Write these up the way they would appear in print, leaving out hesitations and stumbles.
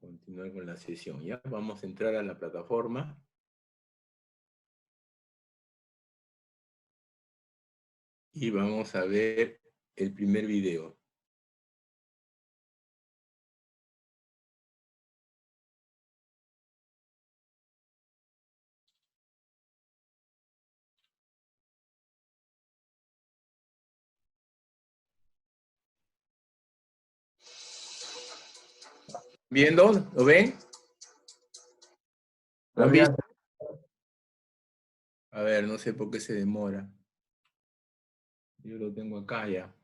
Continuar con la sesión, ¿ya? Vamos a entrar a la plataforma. Y vamos a ver el primer video. ¿Viendo? ¿Lo ven? ¿Lo han visto? A ver, no sé por qué se demora. Yo lo tengo acá ya.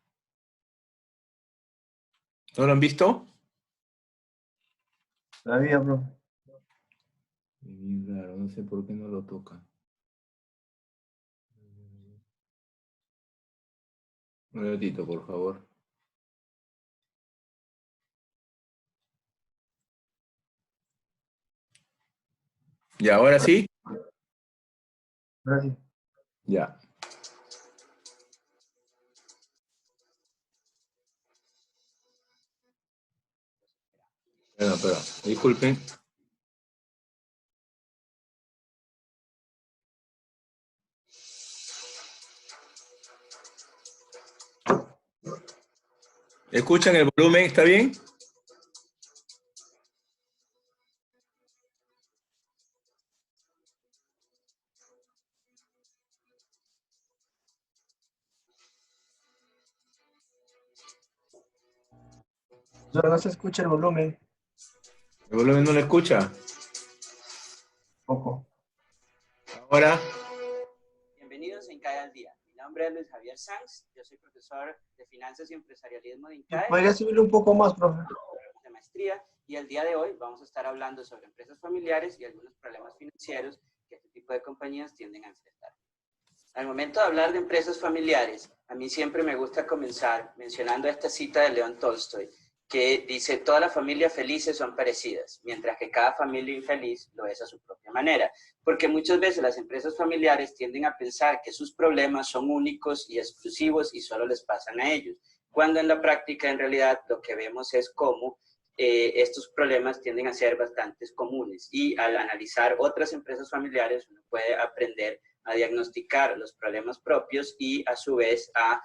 ¿No lo han visto? Todavía, bro. Claro, no sé por qué no lo toca. Un minutito, por favor. ¿Y ahora sí? Gracias. Ya. Bueno, pero, disculpen. ¿Escuchan el volumen? ¿Está bien? Solo no se escucha el volumen. ¿El volumen no lo escucha? Poco. Ahora. Bienvenidos a INCAE al Día. Mi nombre es Luis Javier Sanz, yo soy profesor de Finanzas y Empresarialismo de INCAE. ¿Podría subirle un poco más, profe? De maestría, y el día de hoy vamos a estar hablando sobre empresas familiares y algunos problemas financieros que este tipo de compañías tienden a enfrentar. Al momento de hablar de empresas familiares, a mí siempre me gusta comenzar mencionando esta cita de León Tolstoy, que dice: todas las familias felices son parecidas, mientras que cada familia infeliz lo es a su propia manera. Porque muchas veces las empresas familiares tienden a pensar que sus problemas son únicos y exclusivos y solo les pasan a ellos, cuando en la práctica, en realidad, lo que vemos es cómo estos problemas tienden a ser bastante comunes. Y al analizar otras empresas familiares, uno puede aprender a diagnosticar los problemas propios y a su vez a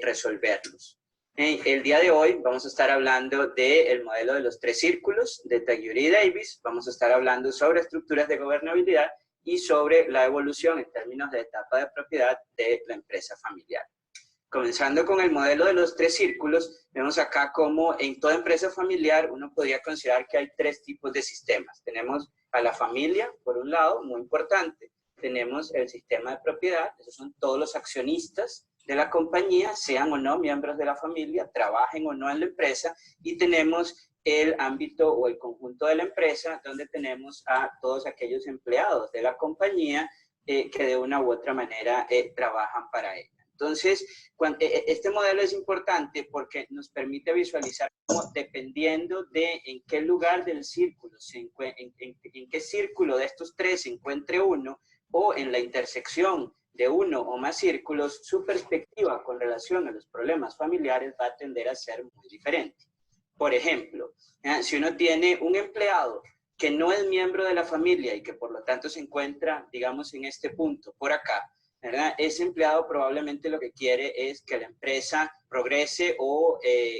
resolverlos. El día de hoy vamos a estar hablando del modelo de los 3 círculos de Tagliuri y Davis, vamos a estar hablando sobre estructuras de gobernabilidad y sobre la evolución en términos de etapa de propiedad de la empresa familiar. Comenzando con el modelo de los 3 círculos, vemos acá cómo en toda empresa familiar uno podría considerar que hay 3 tipos de sistemas. Tenemos a la familia, por un lado, muy importante. Tenemos el sistema de propiedad, esos son todos los accionistas de la compañía, sean o no miembros de la familia, trabajen o no en la empresa, y tenemos el ámbito o el conjunto de la empresa, donde tenemos a todos aquellos empleados de la compañía que de una u otra manera trabajan para ella. Entonces, este modelo es importante porque nos permite visualizar cómo, dependiendo de en qué lugar del círculo, en qué círculo de estos 3 se encuentre uno, o en la intersección de uno o más círculos, su perspectiva con relación a los problemas familiares va a tender a ser muy diferente. Por ejemplo, si uno tiene un empleado que no es miembro de la familia y que por lo tanto se encuentra, digamos, en este punto, por acá, ¿verdad? Ese empleado probablemente lo que quiere es que la empresa progrese o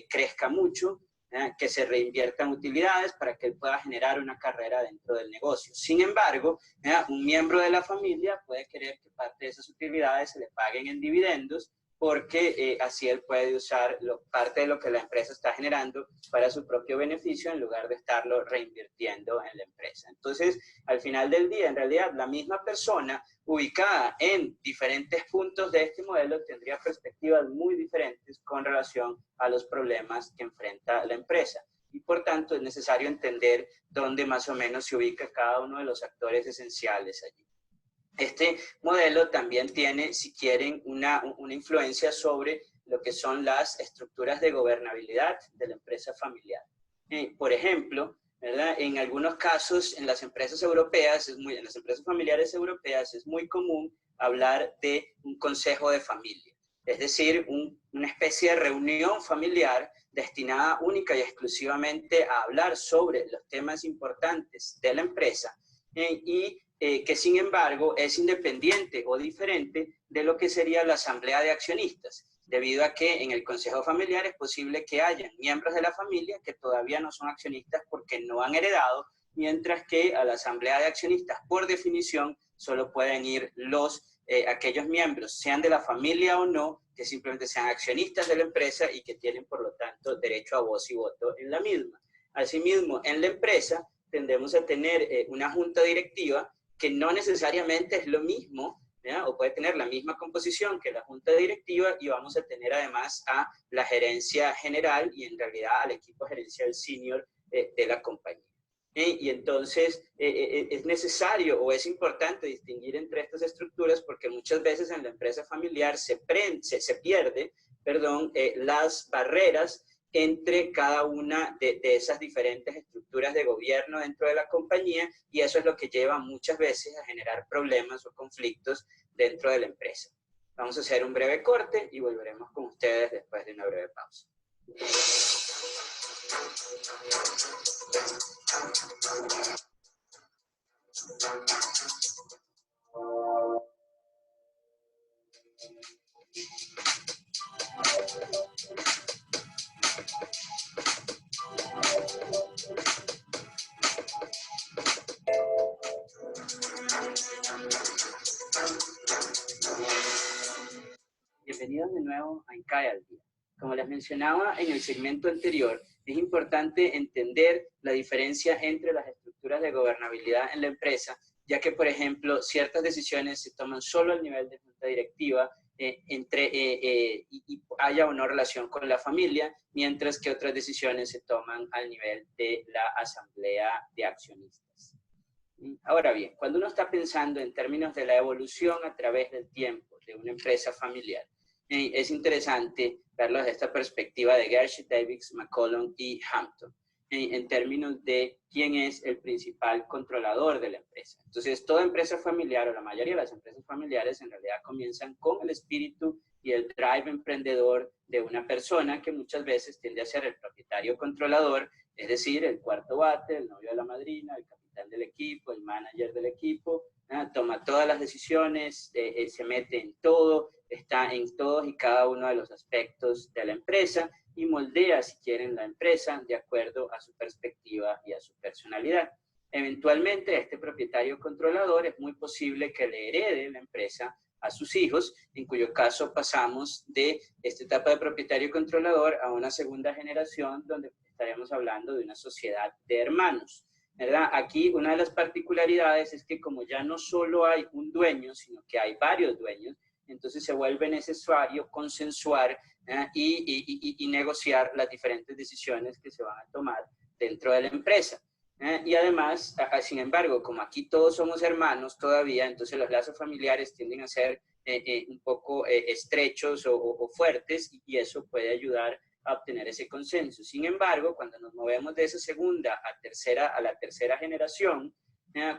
crezca mucho, ¿verdad? Que se reinviertan utilidades para que él pueda generar una carrera dentro del negocio. Sin embargo, ¿verdad? Un miembro de la familia puede querer que parte de esas utilidades se le paguen en dividendos, porque así él puede usar parte de lo que la empresa está generando para su propio beneficio en lugar de estarlo reinvirtiendo en la empresa. Entonces, al final del día, en realidad, la misma persona ubicada en diferentes puntos de este modelo tendría perspectivas muy diferentes con relación a los problemas que enfrenta la empresa. Y por tanto, es necesario entender dónde más o menos se ubica cada uno de los actores esenciales allí. Este modelo también tiene, si quieren, una influencia sobre lo que son las estructuras de gobernabilidad de la empresa familiar. Por ejemplo, ¿verdad? En algunos casos, en las empresas europeas, en las empresas familiares europeas, es muy común hablar de un consejo de familia. es decir, una especie de reunión familiar destinada única y exclusivamente a hablar sobre los temas importantes de la empresa que sin embargo es independiente o diferente de lo que sería la asamblea de accionistas, debido a que en el consejo familiar es posible que haya miembros de la familia que todavía no son accionistas porque no han heredado, mientras que a la asamblea de accionistas, por definición, solo pueden ir aquellos miembros, sean de la familia o no, que simplemente sean accionistas de la empresa y que tienen, por lo tanto, derecho a voz y voto en la misma. Asimismo, en la empresa tendemos a tener una junta directiva que no necesariamente es lo mismo, ¿ya? O puede tener la misma composición que la junta directiva, y vamos a tener además a la gerencia general y en realidad al equipo gerencial senior de la compañía. Y entonces es necesario o es importante distinguir entre estas estructuras porque muchas veces en la empresa familiar se pierde, las barreras entre cada una de esas diferentes estructuras de gobierno dentro de la compañía, y eso es lo que lleva muchas veces a generar problemas o conflictos dentro de la empresa. Vamos a hacer un breve corte y volveremos con ustedes después de una breve pausa. Bienvenidos de nuevo a INCAE al Día. Como les mencionaba en el segmento anterior, es importante entender la diferencia entre las estructuras de gobernabilidad en la empresa, ya que, por ejemplo, ciertas decisiones se toman solo al nivel de junta directiva y haya o no relación con la familia, mientras que otras decisiones se toman al nivel de la asamblea de accionistas. Ahora bien, cuando uno está pensando en términos de la evolución a través del tiempo de una empresa familiar, es interesante verlo desde esta perspectiva de Gersh, Davis, McCollum y Hampton, en términos de quién es el principal controlador de la empresa. Entonces, toda empresa familiar, o la mayoría de las empresas familiares, en realidad comienzan con el espíritu y el drive emprendedor de una persona que muchas veces tiende a ser el propietario controlador, es decir, el cuarto bate, el novio de la madrina, el capitán del equipo, el manager del equipo, toma todas las decisiones, se mete en todo, está en todos y cada uno de los aspectos de la empresa y moldea, si quieren, la empresa de acuerdo a su perspectiva y a su personalidad. Eventualmente, este propietario controlador es muy posible que le herede la empresa a sus hijos, en cuyo caso pasamos de esta etapa de propietario controlador a una segunda generación donde estaremos hablando de una sociedad de hermanos, ¿verdad? Aquí una de las particularidades es que como ya no solo hay un dueño, sino que hay varios dueños, entonces se vuelve necesario consensuar y negociar las diferentes decisiones que se van a tomar dentro de la empresa. Y además, sin embargo, como aquí todos somos hermanos todavía, entonces los lazos familiares tienden a ser un poco estrechos o fuertes, y eso puede ayudar a obtener ese consenso. Sin embargo, cuando nos movemos de esa segunda a la tercera generación,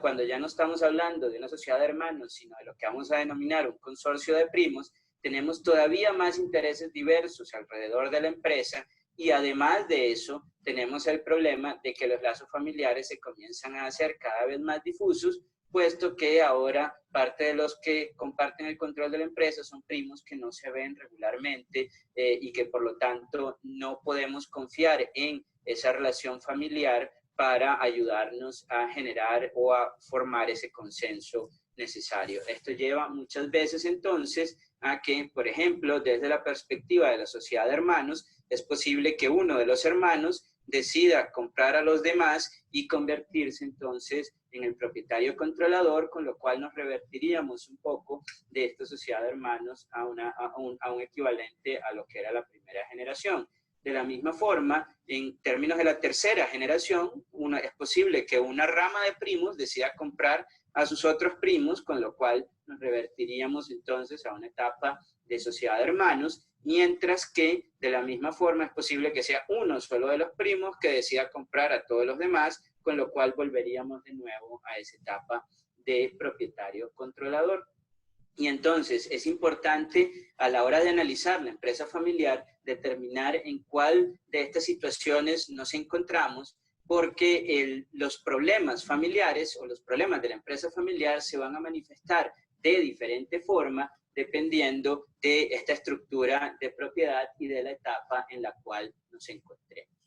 cuando ya no estamos hablando de una sociedad de hermanos, sino de lo que vamos a denominar un consorcio de primos, tenemos todavía más intereses diversos alrededor de la empresa, y además de eso, tenemos el problema de que los lazos familiares se comienzan a hacer cada vez más difusos, puesto que ahora parte de los que comparten el control de la empresa son primos que no se ven regularmente y que por lo tanto no podemos confiar en esa relación familiar para ayudarnos a generar o a formar ese consenso necesario. Esto lleva muchas veces entonces a que, por ejemplo, desde la perspectiva de la sociedad de hermanos, es posible que uno de los hermanos decida comprar a los demás y convertirse entonces en el propietario controlador, con lo cual nos revertiríamos un poco de esta sociedad de hermanos a un equivalente a lo que era la primera generación. De la misma forma, en términos de la tercera generación, es posible que una rama de primos decida comprar a sus otros primos, con lo cual nos revertiríamos entonces a una etapa de sociedad de hermanos, mientras que de la misma forma es posible que sea uno solo de los primos que decida comprar a todos los demás, con lo cual volveríamos de nuevo a esa etapa de propietario controlador. Y entonces es importante a la hora de analizar la empresa familiar determinar en cuál de estas situaciones nos encontramos, porque los problemas familiares o los problemas de la empresa familiar se van a manifestar de diferente forma dependiendo de esta estructura de propiedad y de la etapa en la cual nos encontremos.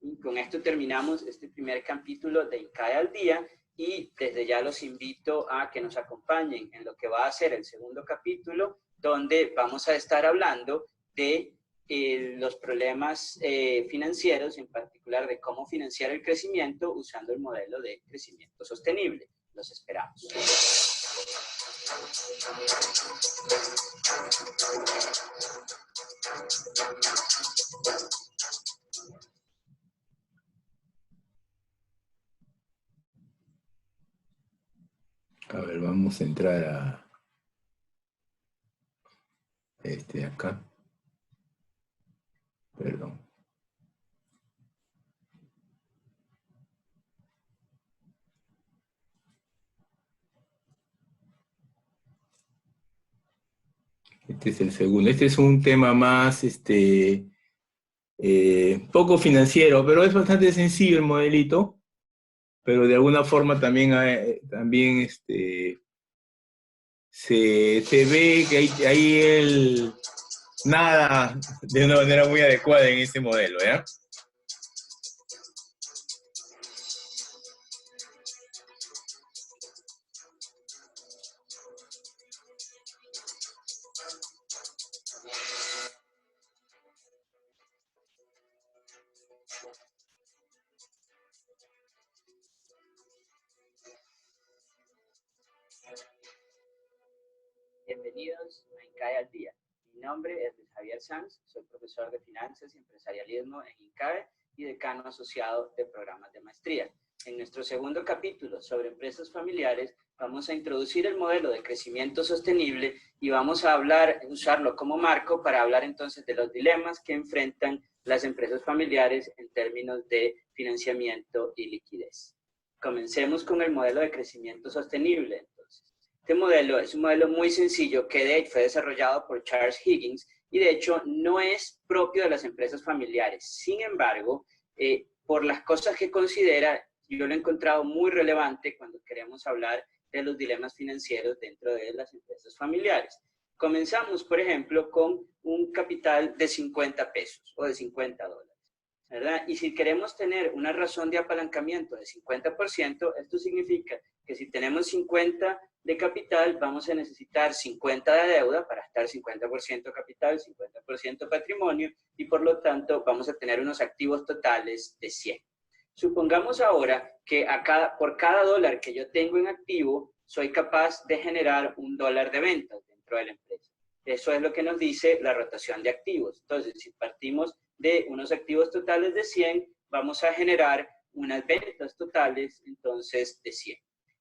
Y con esto terminamos este primer capítulo de INCAE al día y desde ya los invito a que nos acompañen en lo que va a ser el segundo capítulo, donde vamos a estar hablando de los problemas financieros, en particular de cómo financiar el crecimiento usando el modelo de crecimiento sostenible. Los esperamos. A ver, vamos a entrar a acá. Perdón. Este es el segundo. Este es un tema más, poco financiero, pero es bastante sencillo el modelito. Pero de alguna forma también, se ve que hay nada de una manera muy adecuada en ese modelo, ¿ya? Bienvenidos a INCAE al día. Mi nombre es Luis Javier Sanz, soy profesor de Finanzas y Empresarialismo en INCAE y decano asociado de programas de maestría. En nuestro segundo capítulo sobre empresas familiares vamos a introducir el modelo de crecimiento sostenible y vamos a usarlo como marco para hablar entonces de los dilemas que enfrentan las empresas familiares en términos de financiamiento y liquidez. Comencemos con el modelo de crecimiento sostenible. Entonces, este modelo es un modelo muy sencillo que de hecho fue desarrollado por Charles Higgins y de hecho no es propio de las empresas familiares. Sin embargo, por las cosas que considera, yo lo he encontrado muy relevante cuando queremos hablar de los dilemas financieros dentro de las empresas familiares. Comenzamos, por ejemplo, con un capital de 50 pesos o de 50 dólares, ¿verdad? Y si queremos tener una razón de apalancamiento de 50%, esto significa que si tenemos 50 de capital, vamos a necesitar 50 de deuda para estar 50% capital, 50% patrimonio, y por lo tanto vamos a tener unos activos totales de 100. Supongamos ahora que por cada dólar que yo tengo en activo, soy capaz de generar $1 de ventas dentro de la empresa. Eso es lo que nos dice la rotación de activos. Entonces, si partimos de unos activos totales de 100, vamos a generar unas ventas totales entonces de 100.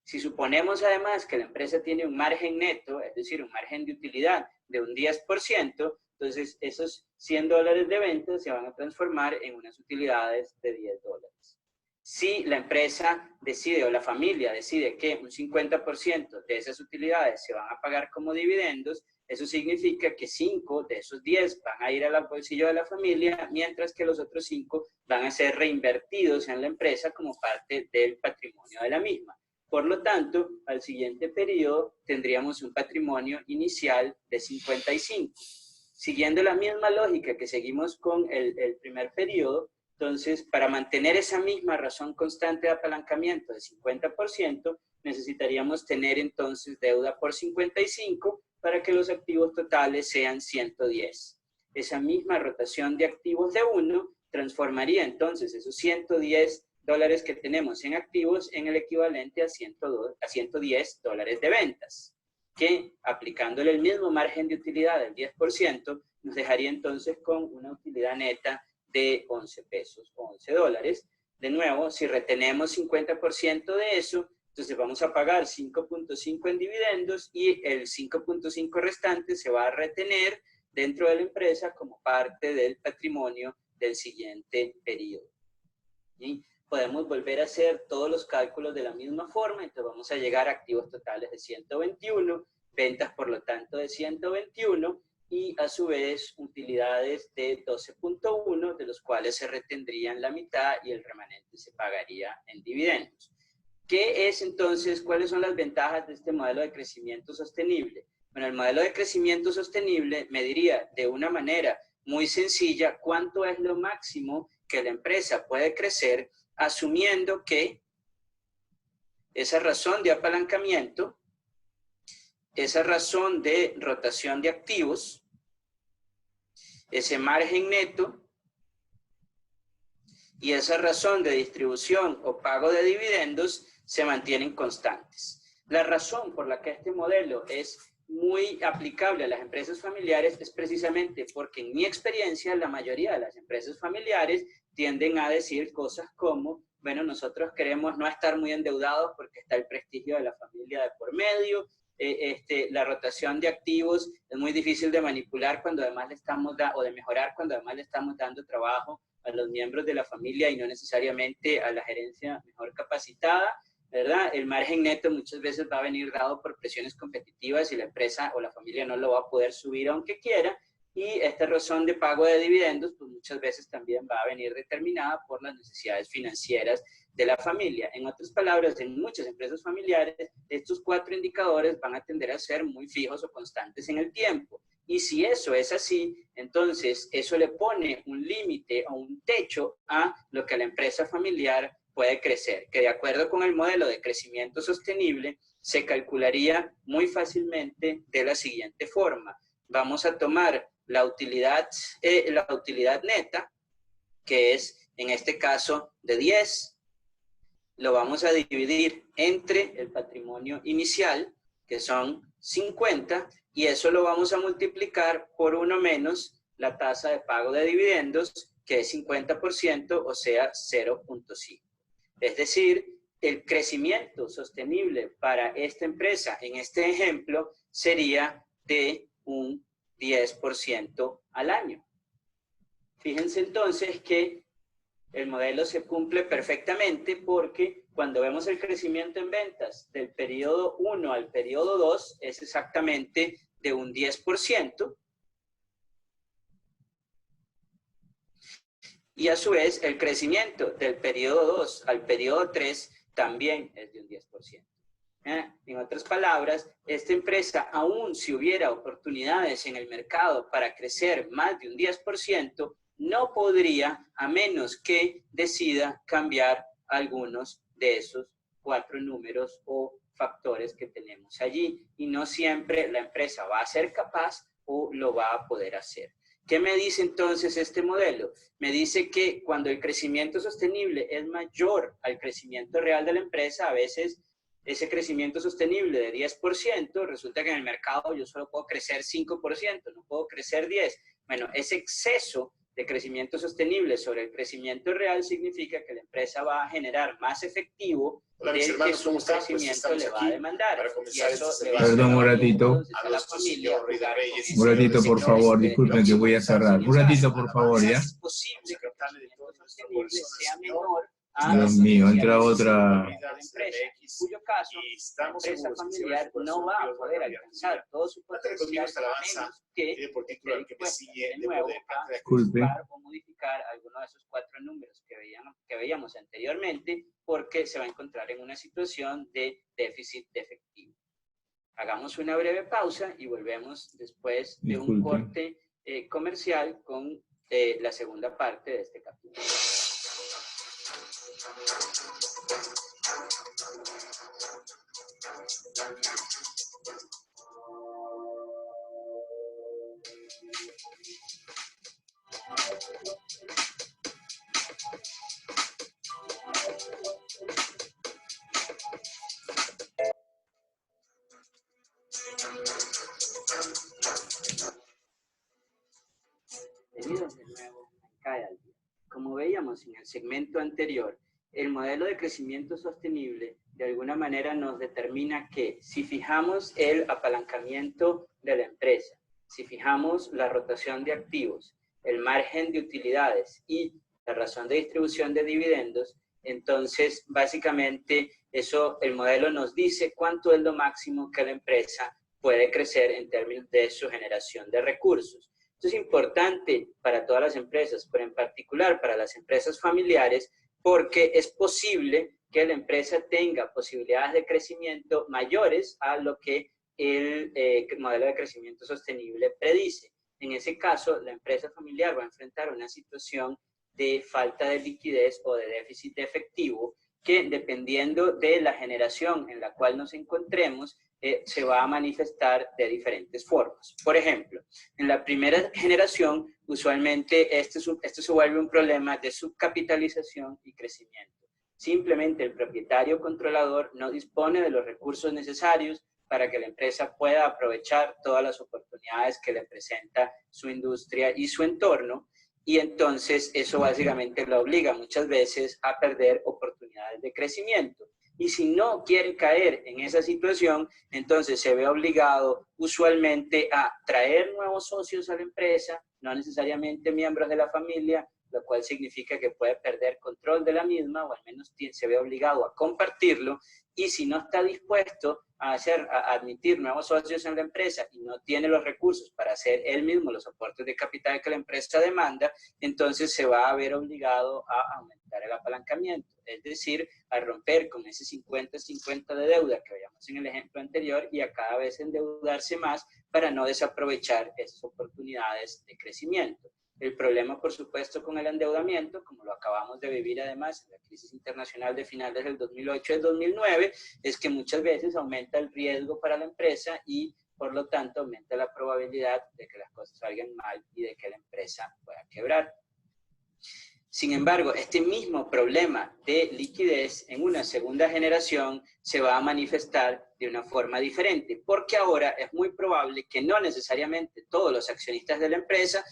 Si suponemos además que la empresa tiene un margen neto, es decir, un margen de utilidad de un 10%, entonces esos $100 de ventas se van a transformar en unas utilidades de $10. Si la empresa decide o la familia decide que un 50% de esas utilidades se van a pagar como dividendos, eso significa que 5 de esos 10 van a ir al bolsillo de la familia, mientras que los otros 5 van a ser reinvertidos en la empresa como parte del patrimonio de la misma. Por lo tanto, al siguiente periodo tendríamos un patrimonio inicial de 55. Siguiendo la misma lógica que seguimos con el primer periodo, entonces, para mantener esa misma razón constante de apalancamiento de 50%, necesitaríamos tener entonces deuda por 55 para que los activos totales sean 110. Esa misma rotación de activos de 1 transformaría entonces esos $110 que tenemos en activos en el equivalente a $110 de ventas, que aplicándole el mismo margen de utilidad del 10%, nos dejaría entonces con una utilidad neta de 11 pesos o 11 dólares. De nuevo, si retenemos 50% de eso, entonces vamos a pagar 5.5 en dividendos y el 5.5 restante se va a retener dentro de la empresa como parte del patrimonio del siguiente periodo. ¿Sí? Podemos volver a hacer todos los cálculos de la misma forma, entonces vamos a llegar a activos totales de 121 ventas por lo tanto de 121 y a su vez utilidades de 12.1, de los cuales se retendrían la mitad y el remanente se pagaría en dividendos. ¿Qué es entonces, cuáles son las ventajas de este modelo de crecimiento sostenible? Bueno, el modelo de crecimiento sostenible me diría de una manera muy sencilla cuánto es lo máximo que la empresa puede crecer, asumiendo que esa razón de apalancamiento, esa razón de rotación de activos, ese margen neto y esa razón de distribución o pago de dividendos se mantienen constantes. La razón por la que este modelo es muy aplicable a las empresas familiares es precisamente porque en mi experiencia la mayoría de las empresas familiares tienden a decir cosas como, bueno, nosotros queremos no estar muy endeudados porque está el prestigio de la familia de por medio, la rotación de activos es muy difícil de manipular cuando además le estamos o de mejorar cuando además le estamos dando trabajo a los miembros de la familia y no necesariamente a la gerencia mejor capacitada, ¿verdad? El margen neto muchas veces va a venir dado por presiones competitivas y la empresa o la familia no lo va a poder subir aunque quiera. Y esta razón de pago de dividendos, pues muchas veces también va a venir determinada por las necesidades financieras de la familia. En otras palabras, en muchas empresas familiares, estos 4 indicadores van a tender a ser muy fijos o constantes en el tiempo. Y si eso es así, entonces eso le pone un límite o un techo a lo que la empresa familiar puede crecer, que de acuerdo con el modelo de crecimiento sostenible, se calcularía muy fácilmente de la siguiente forma. Vamos a tomar la utilidad neta, que es en este caso de 10, lo vamos a dividir entre el patrimonio inicial, que son 50, y eso lo vamos a multiplicar por 1 menos la tasa de pago de dividendos, que es 50%, o sea, 0.5. Es decir, el crecimiento sostenible para esta empresa, en este ejemplo, sería de un 10% al año. Fíjense entonces que el modelo se cumple perfectamente porque cuando vemos el crecimiento en ventas del periodo 1 al periodo 2 es exactamente de un 10%. Y a su vez el crecimiento del periodo 2 al periodo 3 también es de un 10%. En otras palabras, esta empresa, aún si hubiera oportunidades en el mercado para crecer más de un 10%, no podría a menos que decida cambiar algunos de esos 4 números o factores que tenemos allí. Y no siempre la empresa va a ser capaz o lo va a poder hacer. ¿Qué me dice entonces este modelo? Me dice que cuando el crecimiento sostenible es mayor al crecimiento real de la empresa, a veces ese crecimiento sostenible de 10%, resulta que en el mercado yo solo puedo crecer 5%, no puedo crecer 10%. Bueno, ese exceso de crecimiento sostenible sobre el crecimiento real significa que la empresa va a generar más efectivo del que su crecimiento le va a demandar. Y eso le va a Perdón, un ratito. a la familia. Un ratito, por favor, disculpen que voy a cerrar. Un ratito, por favor, ¿ya? Es posible que el crecimiento sostenible sea menor Dios mío, entra otra. Empresa, en cuyo caso la empresa familiar no va a poder alcanzar todo su potencial a menos que esté dispuesta de nuevo a ajustar o modificar alguno de esos 4 números que veíamos anteriormente, porque se va a encontrar en una situación de déficit de efectivo. Hagamos una breve pausa y volvemos después de un corte comercial con la segunda parte de este capítulo. Bienvenidos de nuevo a CAE al Día. Como veíamos en el segmento anterior, el modelo de crecimiento sostenible de alguna manera nos determina que si fijamos el apalancamiento de la empresa, si fijamos la rotación de activos, el margen de utilidades y la razón de distribución de dividendos, entonces básicamente eso, el modelo nos dice cuánto es lo máximo que la empresa puede crecer en términos de su generación de recursos. Esto es importante para todas las empresas, pero en particular para las empresas familiares, porque es posible que la empresa tenga posibilidades de crecimiento mayores a lo que el modelo de crecimiento sostenible predice. En ese caso, la empresa familiar va a enfrentar una situación de falta de liquidez o de déficit de efectivo que, dependiendo de la generación en la cual nos encontremos, se va a manifestar de diferentes formas. Por ejemplo, en la primera generación, usualmente esto se vuelve un problema de subcapitalización y crecimiento. Simplemente el propietario controlador no dispone de los recursos necesarios para que la empresa pueda aprovechar todas las oportunidades que le presenta su industria y su entorno, y entonces eso básicamente lo obliga muchas veces a perder oportunidades de crecimiento. Y si no quiere caer en esa situación, entonces se ve obligado usualmente a traer nuevos socios a la empresa, no necesariamente miembros de la familia, lo cual significa que puede perder control de la misma, o al menos se ve obligado a compartirlo. Y si no está dispuesto a admitir nuevos socios en la empresa y no tiene los recursos para hacer él mismo los aportes de capital que la empresa demanda, entonces se va a ver obligado a aumentar el apalancamiento, es decir, a romper con ese 50-50 de deuda que veíamos en el ejemplo anterior y a cada vez endeudarse más para no desaprovechar esas oportunidades de crecimiento. El problema, por supuesto, con el endeudamiento, como lo acabamos de vivir además en la crisis internacional de finales del 2008 y del 2009, es que muchas veces aumenta el riesgo para la empresa y, por lo tanto, aumenta la probabilidad de que las cosas salgan mal y de que la empresa pueda quebrar. Sin embargo, este mismo problema de liquidez en una segunda generación se va a manifestar de una forma diferente, porque ahora es muy probable que no necesariamente todos los accionistas de la empresa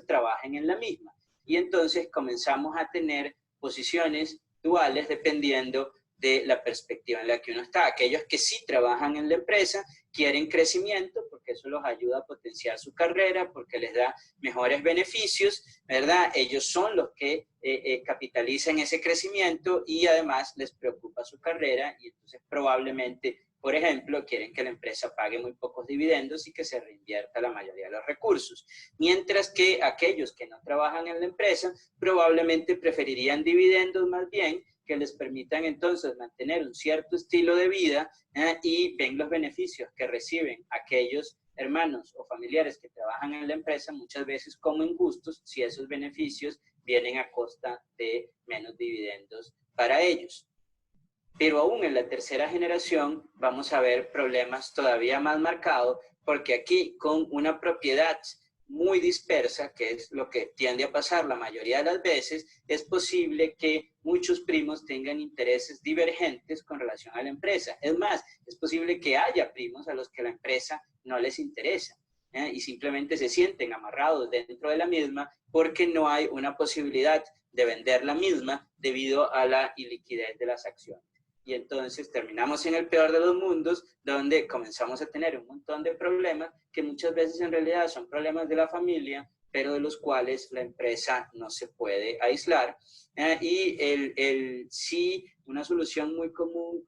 trabajen en la misma. Y entonces comenzamos a tener posiciones duales dependiendo de la perspectiva en la que uno está. Aquellos que sí trabajan en la empresa quieren crecimiento porque eso los ayuda a potenciar su carrera, porque les da mejores beneficios, ¿verdad? Ellos son los que capitalizan ese crecimiento y además les preocupa su carrera y entonces probablemente, por ejemplo, quieren que la empresa pague muy pocos dividendos y que se reinvierta la mayoría de los recursos. Mientras que aquellos que no trabajan en la empresa probablemente preferirían dividendos más bien, que les permitan entonces mantener un cierto estilo de vida y ven los beneficios que reciben aquellos hermanos o familiares que trabajan en la empresa muchas veces como injustos si esos beneficios vienen a costa de menos dividendos para ellos. Pero aún en la tercera generación vamos a ver problemas todavía más marcados porque aquí con una propiedad muy dispersa, que es lo que tiende a pasar la mayoría de las veces, es posible que muchos primos tengan intereses divergentes con relación a la empresa. Es más, es posible que haya primos a los que la empresa no les interesa y simplemente se sienten amarrados dentro de la misma porque no hay una posibilidad de vender la misma debido a la iliquidez de las acciones. Y entonces terminamos en el peor de los mundos, donde comenzamos a tener un montón de problemas que muchas veces en realidad son problemas de la familia, pero de los cuales la empresa no se puede aislar. Sí, una solución muy común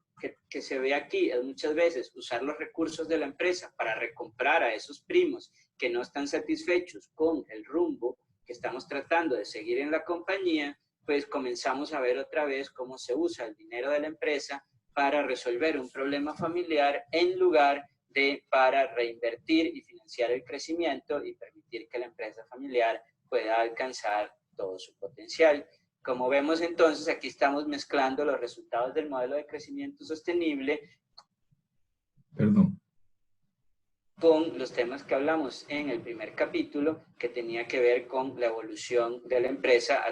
que se ve aquí es muchas veces usar los recursos de la empresa para recomprar a esos primos que no están satisfechos con el rumbo que estamos tratando de seguir en la compañía, pues comenzamos a ver otra vez cómo se usa el dinero de la empresa para resolver un problema familiar en lugar de para reinvertir y financiar el crecimiento y permitir que la empresa familiar pueda alcanzar todo su potencial. Como vemos entonces, aquí estamos mezclando los resultados del modelo de crecimiento sostenible con los temas que hablamos en el primer capítulo, que tenía que ver con la evolución de la empresa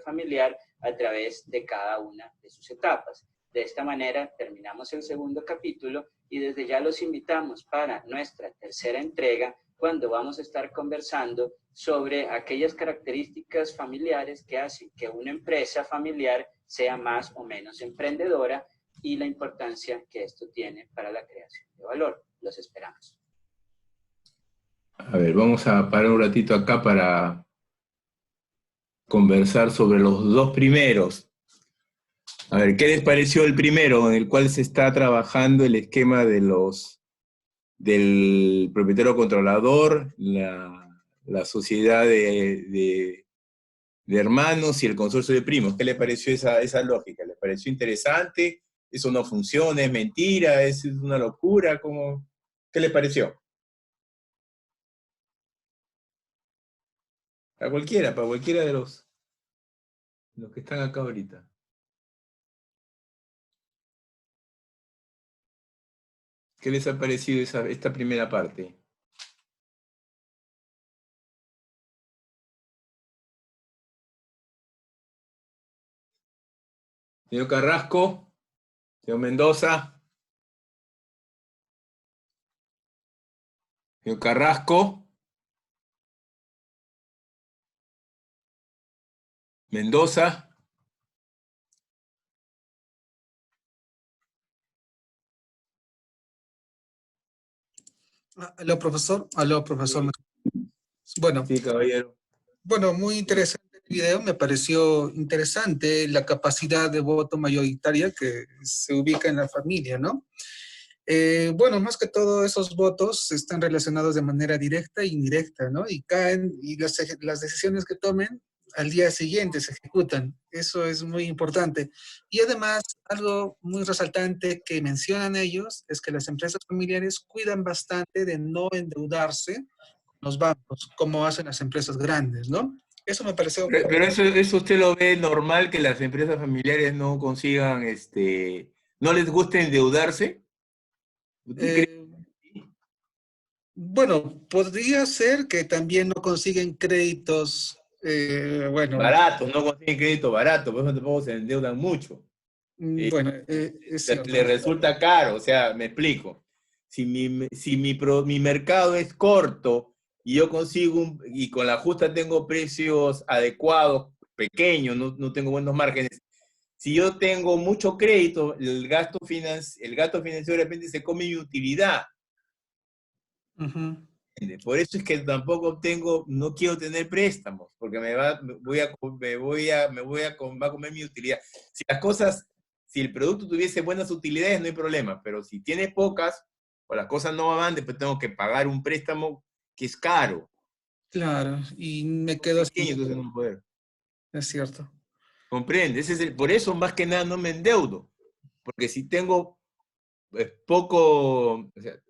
familiar a través de cada una de sus etapas. De esta manera terminamos el segundo capítulo y desde ya los invitamos para nuestra tercera entrega, cuando vamos a estar conversando sobre aquellas características familiares que hacen que una empresa familiar sea más o menos emprendedora y la importancia que esto tiene para la creación de valor. Los esperamos. A ver, vamos a parar un ratito acá para conversar sobre los dos primeros. A ver, ¿qué les pareció el primero, en el cual se está trabajando el esquema de del propietario controlador, la sociedad de hermanos y el consorcio de primos? ¿Qué les pareció esa lógica? ¿Les pareció interesante? ¿Eso no funciona? ¿Es mentira? ¿Es una locura? ¿Qué les pareció? Para cualquiera de los que están acá ahorita. ¿Qué les ha parecido esta primera parte? Señor Carrasco, señor Mendoza, señor Carrasco, Mendoza. Aló, profesor. Aló, profesor. Bueno, Sí, caballero. bueno, muy interesante el video. Me pareció interesante la capacidad de voto mayoritaria que se ubica en la familia, ¿no? Bueno, más que todo esos votos están relacionados de manera directa e indirecta, ¿no? Y caen, y las decisiones que tomen al día siguiente se ejecutan. Eso es muy importante. Y además, algo muy resaltante que mencionan ellos es que las empresas familiares cuidan bastante de no endeudarse con los bancos, como hacen las empresas grandes, ¿no? Eso me pareció... Pero eso usted lo ve normal, que las empresas familiares no consigan, no les guste endeudarse. ¿Usted cree? Bueno, podría ser que también no consiguen créditos, bueno, Baratos, no consiguen crédito barato, por eso tampoco se endeudan mucho. bueno, es cierto. Le resulta caro, o sea, me explico. Si mi mercado es corto y yo consigo y con la justa tengo precios adecuados, pequeños, no tengo buenos márgenes. Si yo tengo mucho crédito, el gasto financiero de repente se come mi utilidad. Ujú. Por eso es que tampoco no quiero tener préstamos, porque va a comer mi utilidad. Si el producto tuviese buenas utilidades, no hay problema, pero si tiene pocas, o las cosas no van, después tengo que pagar un préstamo que es caro. Claro, y me quedo así, Pequeño, entonces no poder. es cierto. ¿Comprende? Por eso más que nada no me endeudo, porque si tengo poco, o sea,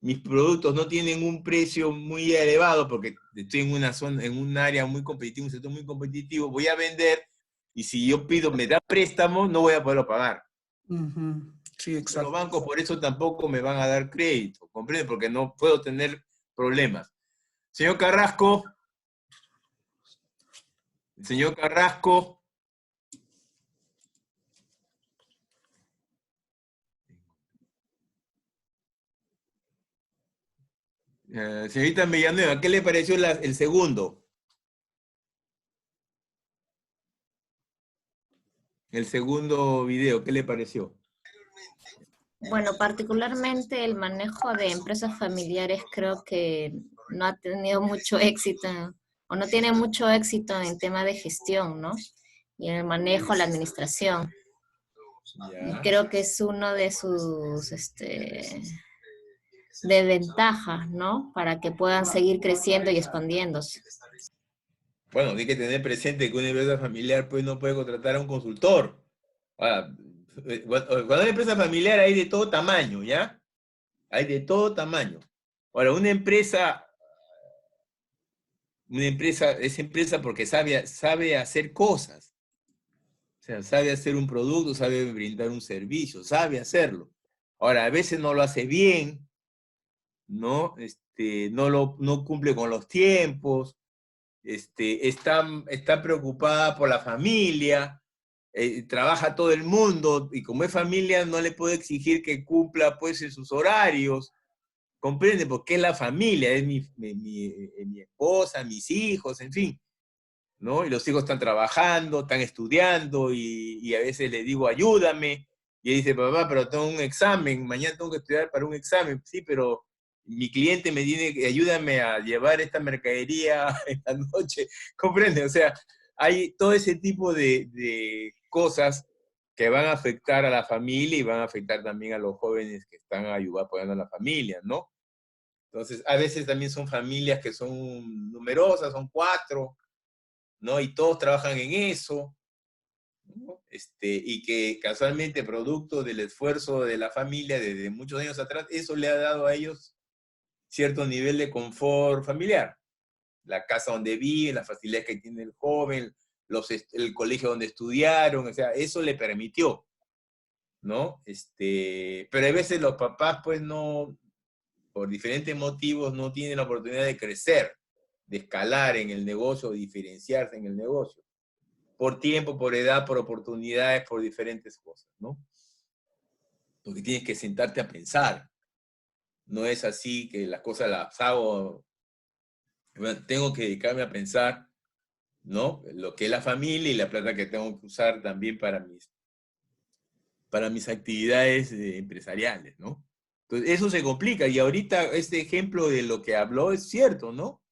mis productos no tienen un precio muy elevado, porque estoy en una zona, en un área muy competitiva, un sector muy competitivo, voy a vender, y si yo me da préstamo, no voy a poderlo pagar. Ujú. Sí, Los exacto. bancos por eso tampoco me van a dar crédito, ¿comprende? Porque no puedo tener problemas. Señor Carrasco, señor Carrasco. Señorita Villanueva, ¿qué le pareció el segundo? El segundo video, ¿qué le pareció? Bueno, particularmente el manejo de empresas familiares creo que no ha tenido mucho éxito o no tiene mucho éxito en tema de gestión, ¿no? Y en el manejo, la administración. Y Ya. creo que es uno de sus desventajas, ¿no? Para que puedan seguir creciendo y expandiéndose. Bueno, hay que tener presente que una empresa familiar pues no puede contratar a un consultor. Ahora, cuando hay empresa familiar hay de todo tamaño, ¿ya? Hay de todo tamaño. Ahora, es empresa porque sabe hacer cosas. O sea, sabe hacer un producto, sabe brindar un servicio, sabe hacerlo. Ahora, a veces no lo hace bien, ¿no? No cumple con los tiempos, está preocupada por la familia, trabaja todo el mundo, y como es familia no le puede exigir que cumpla pues en sus horarios, comprende, porque es la familia, es mi esposa, mis hijos, en fin, ¿no? Y los hijos están trabajando, están estudiando, y a veces le digo, ayúdame, y él dice, papá, pero tengo un examen, mañana tengo que estudiar para un examen, sí, pero mi cliente me tiene que, ayúdame a llevar esta mercadería en la noche, comprende, o sea, hay todo ese tipo de cosas que van a afectar a la familia y van a afectar también a los jóvenes que están apoyando a la familia, ¿no? Entonces, a veces también son familias que son numerosas, son 4, ¿no? Y todos trabajan en eso, ¿no? Y que casualmente, producto del esfuerzo de la familia desde muchos años atrás, eso le ha dado a ellos cierto nivel de confort familiar. La casa donde viven, las facilidades que tiene el joven, el colegio donde estudiaron, o sea, eso le permitió, ¿no? Pero a veces los papás, pues no, por diferentes motivos, no tienen la oportunidad de crecer, de escalar en el negocio, de diferenciarse en el negocio, por tiempo, por edad, por oportunidades, por diferentes cosas, ¿no? Porque tienes que sentarte a pensar. No es así que las cosas las hago, bueno, tengo que dedicarme a pensar, ¿no? Lo que es la familia y la plata que tengo que usar también para mis actividades empresariales, ¿no? Entonces, eso se complica, y ahorita este ejemplo de lo que habló es cierto, ¿no?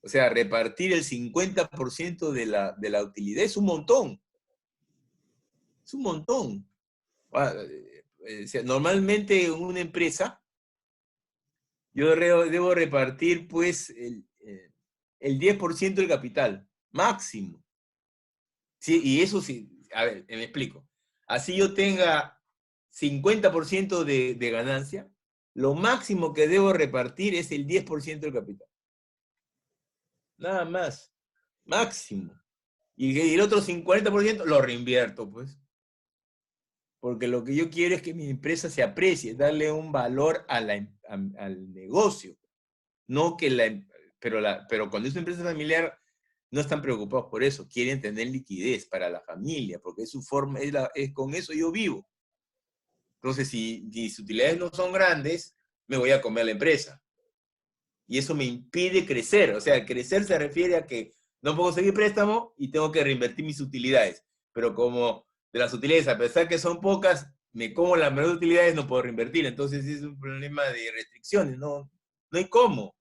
O sea, repartir el 50% de la utilidad es un montón. Es un montón. O sea, normalmente en una empresa, yo debo repartir, pues, el 10% del capital, máximo. Sí, y eso sí, a ver, me explico. Así yo tenga 50% de ganancia, lo máximo que debo repartir es el 10% del capital. Nada más. Máximo. Y el otro 50% lo reinvierto, pues. Porque lo que yo quiero es que mi empresa se aprecie, darle un valor al negocio. No que pero cuando es una empresa familiar, no están preocupados por eso, quieren tener liquidez para la familia, porque es su forma, con eso yo vivo. Entonces, si mis utilidades no son grandes, me voy a comer la empresa. Y eso me impide crecer. O sea, crecer se refiere a que no puedo seguir préstamo y tengo que reinvertir mis utilidades. Pero como de las utilidades, a pesar que son pocas, me como las menores utilidades, no puedo reinvertir. Entonces es un problema de restricciones, no hay cómo.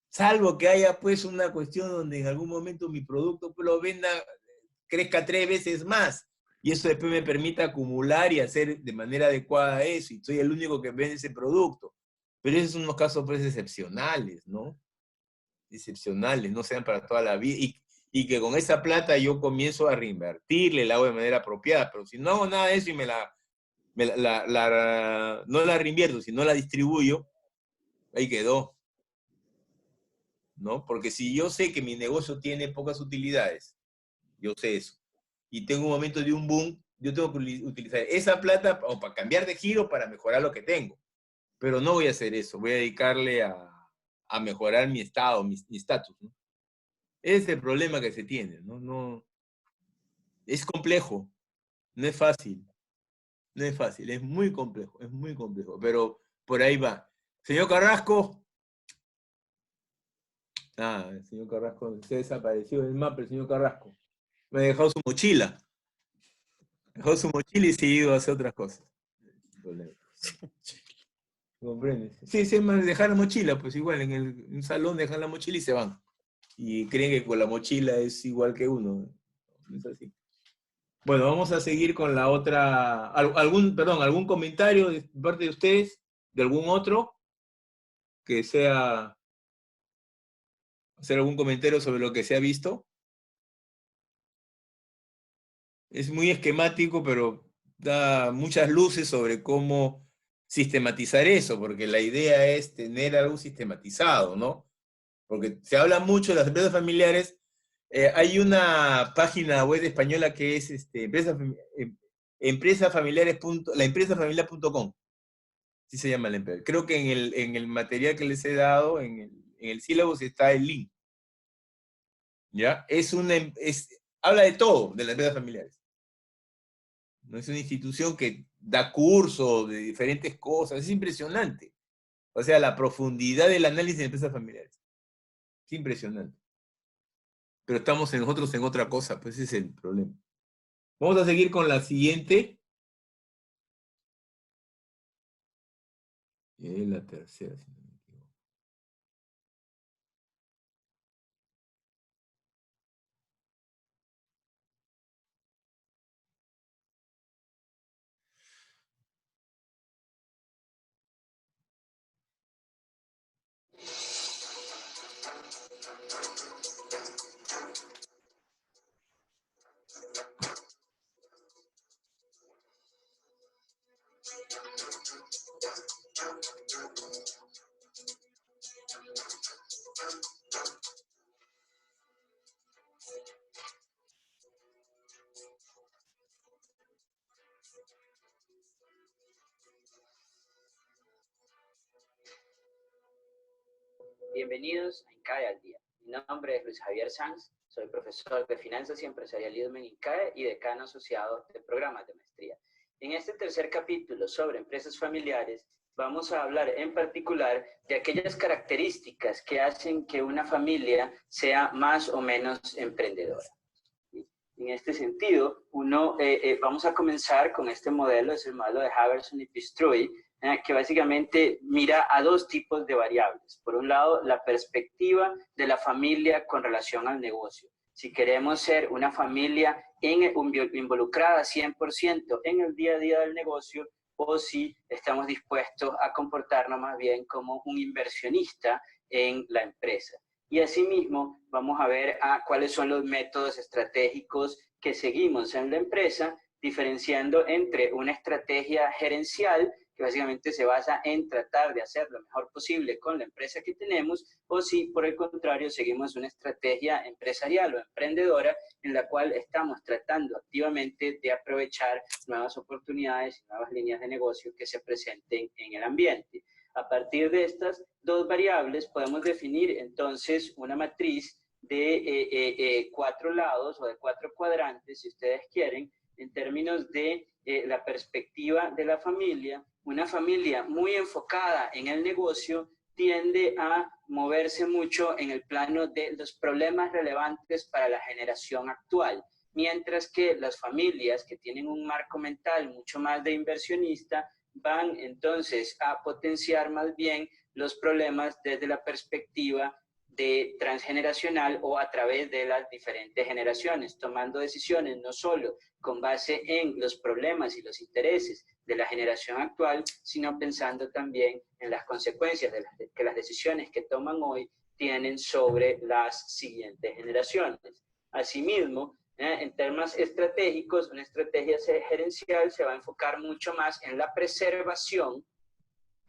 Salvo que haya pues una cuestión donde en algún momento mi producto pues, lo venda, crezca 3 veces más. Y eso después me permite acumular y hacer de manera adecuada eso. Y soy el único que vende ese producto. Pero esos son unos casos pues excepcionales, ¿no? Excepcionales, no sean para toda la vida. Y que con esa plata yo comienzo a reinvertirle, la hago de manera apropiada. Pero si no hago nada de eso y no la reinvierto, sino la distribuyo, ahí quedó. ¿No? Porque si yo sé que mi negocio tiene pocas utilidades, yo sé eso, y tengo un momento de un boom, yo tengo que utilizar esa plata o para cambiar de giro para mejorar lo que tengo. Pero no voy a hacer eso, voy a dedicarle a mejorar mi estado, mi estatus, ¿no? Ese es el problema que se tiene, ¿no? Es complejo, no es fácil, no es fácil, es muy complejo, pero por ahí va. Señor Carrasco, el señor Carrasco se desapareció del mapa, el señor Carrasco. Me ha dejado su mochila. Dejó su mochila y se ha ido a hacer otras cosas. ¿Comprendes? Sí, sí, más dejar la mochila, pues igual en un salón dejan la mochila y se van. Y creen que con la mochila es igual que uno. No es así. Bueno, vamos a seguir con la otra. ¿Algún comentario de parte de ustedes? ¿De algún otro? Que sea hacer algún comentario sobre lo que se ha visto. Es muy esquemático, pero da muchas luces sobre cómo sistematizar eso, porque la idea es tener algo sistematizado, ¿no? Porque se habla mucho de las empresas familiares. Hay una página web española que es laempresafamiliar.com. Así se llama la empresa. Creo que en el material que les he dado, en el sílabus está el link. ¿Ya? Habla de todo, de las empresas familiares. No es una institución que da cursos de diferentes cosas, es impresionante. O sea, la profundidad del análisis de empresas familiares. Es impresionante. Pero estamos nosotros en otra cosa, pues ese es el problema. Vamos a seguir con la siguiente. Y la tercera, si no me equivoco. Bienvenidos a INCAE al Día. Mi nombre es Luis Javier Sanz, soy profesor de Finanzas y Empresarialismo en INCAE y decano asociado de programas de maestría. En este tercer capítulo sobre empresas familiares, vamos a hablar en particular de aquellas características que hacen que una familia sea más o menos emprendedora. En este sentido, vamos a comenzar con este modelo, es el modelo de Haverson y Pistruy, que básicamente mira a dos tipos de variables. Por un lado, la perspectiva de la familia con relación al negocio. Si queremos ser una familia involucrada 100% en el día a día del negocio, o si estamos dispuestos a comportarnos más bien como un inversionista en la empresa. Y asimismo, vamos a ver cuáles son los métodos estratégicos que seguimos en la empresa, diferenciando entre una estrategia gerencial, que básicamente se basa en tratar de hacer lo mejor posible con la empresa que tenemos, o si por el contrario seguimos una estrategia empresarial o emprendedora en la cual estamos tratando activamente de aprovechar nuevas oportunidades y nuevas líneas de negocio que se presenten en el ambiente. A partir de estas dos variables podemos definir entonces una matriz de 4 lados o de 4 cuadrantes, si ustedes quieren, en términos de la perspectiva de la familia. Una familia muy enfocada en el negocio tiende a moverse mucho en el plano de los problemas relevantes para la generación actual, mientras que las familias que tienen un marco mental mucho más de inversionista van entonces a potenciar más bien los problemas desde la perspectiva de transgeneracional o a través de las diferentes generaciones, tomando decisiones no solo con base en los problemas y los intereses de la generación actual, sino pensando también en las consecuencias que las decisiones que toman hoy tienen sobre las siguientes generaciones. Asimismo, en temas estratégicos, una estrategia gerencial se va a enfocar mucho más en la preservación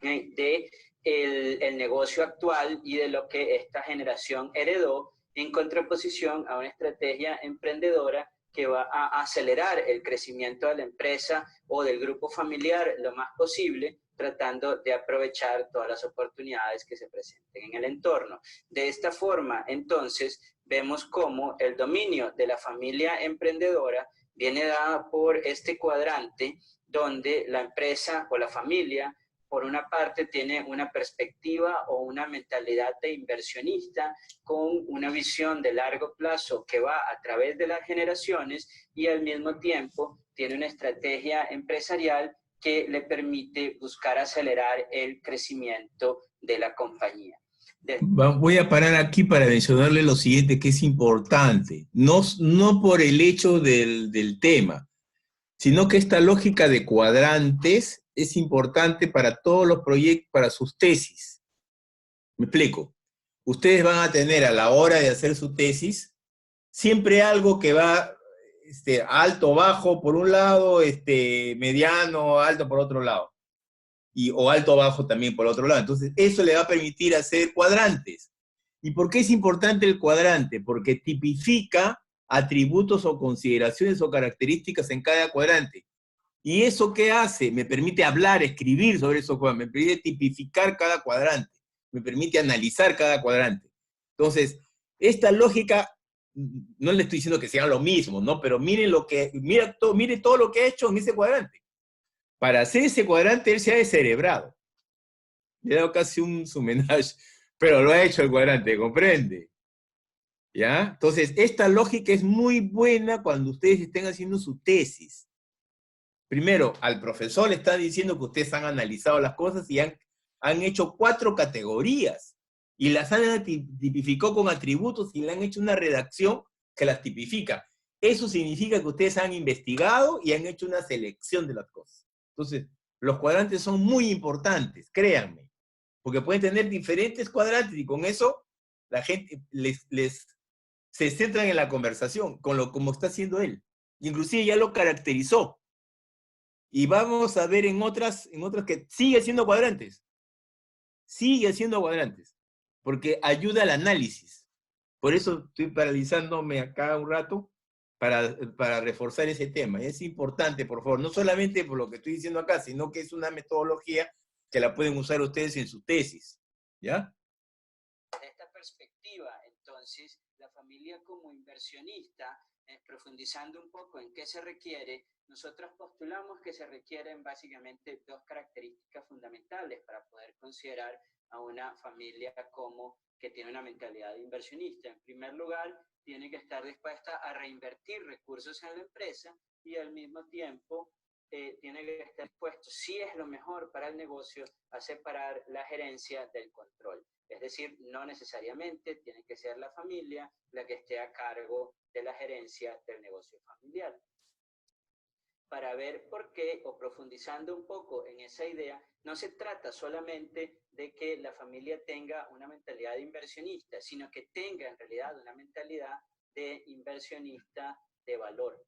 de el negocio actual y de lo que esta generación heredó, en contraposición a una estrategia emprendedora que va a acelerar el crecimiento de la empresa o del grupo familiar lo más posible, tratando de aprovechar todas las oportunidades que se presenten en el entorno. De esta forma, entonces, vemos cómo el dominio de la familia emprendedora viene dada por este cuadrante donde la empresa o la familia, por una parte, tiene una perspectiva o una mentalidad de inversionista con una visión de largo plazo que va a través de las generaciones y al mismo tiempo tiene una estrategia empresarial que le permite buscar acelerar el crecimiento de la compañía. Voy a parar aquí para mencionarle lo siguiente que es importante, no por el hecho del tema, sino que esta lógica de cuadrantes es importante para todos los proyectos, para sus tesis. Me explico. Ustedes van a tener a la hora de hacer su tesis siempre algo que va alto, bajo por un lado, mediano, alto por otro lado. O alto, bajo también por otro lado. Entonces, eso le va a permitir hacer cuadrantes. ¿Y por qué es importante el cuadrante? Porque tipifica atributos o consideraciones o características en cada cuadrante. ¿Y eso qué hace? Me permite hablar, escribir sobre esos cuadrantes, me permite tipificar cada cuadrante, me permite analizar cada cuadrante. Entonces, esta lógica, no le estoy diciendo que sea lo mismo, ¿no? Pero mire todo lo que ha hecho en ese cuadrante. Para hacer ese cuadrante, él se ha descerebrado. Le he dado casi un homenaje, pero lo ha hecho el cuadrante, ¿comprende? ¿Ya? Entonces, esta lógica es muy buena cuando ustedes estén haciendo su tesis. Primero, al profesor le está diciendo que ustedes han analizado las cosas y han hecho 4 categorías y las han tipificado con atributos y le han hecho una redacción que las tipifica. Eso significa que ustedes han investigado y han hecho una selección de las cosas. Entonces, los cuadrantes son muy importantes, créanme, porque pueden tener diferentes cuadrantes y con eso la gente se centran en la conversación, como está haciendo él. Inclusive ya lo caracterizó. Y vamos a ver en otras que sigue haciendo cuadrantes. Sigue haciendo cuadrantes. Porque ayuda al análisis. Por eso estoy paralizándome acá un rato para reforzar ese tema. Es importante, por favor, no solamente por lo que estoy diciendo acá, sino que es una metodología que la pueden usar ustedes en su tesis. ¿Ya? entonces la familia como inversionista, profundizando un poco en qué se requiere, nosotros postulamos que se requieren básicamente dos características fundamentales para poder considerar a una familia como que tiene una mentalidad de inversionista. En primer lugar, tiene que estar dispuesta a reinvertir recursos en la empresa y al mismo tiempo tiene que estar dispuesto, si es lo mejor para el negocio, a separar la gerencia del control. Es decir, no necesariamente tiene que ser la familia la que esté a cargo de la gerencia del negocio familiar. Para ver por qué, o profundizando un poco en esa idea, no se trata solamente de que la familia tenga una mentalidad de inversionista, sino que tenga en realidad una mentalidad de inversionista de valor.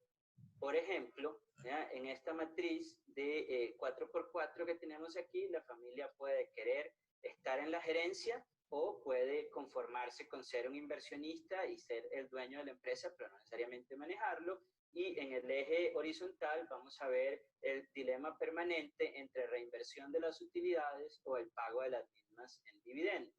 Por ejemplo, ¿ya? En esta matriz de 4x4 que tenemos aquí, la familia puede querer estar en la gerencia o puede conformarse con ser un inversionista y ser el dueño de la empresa, pero no necesariamente manejarlo. Y en el eje horizontal vamos a ver el dilema permanente entre reinversión de las utilidades o el pago de las mismas en dividendos.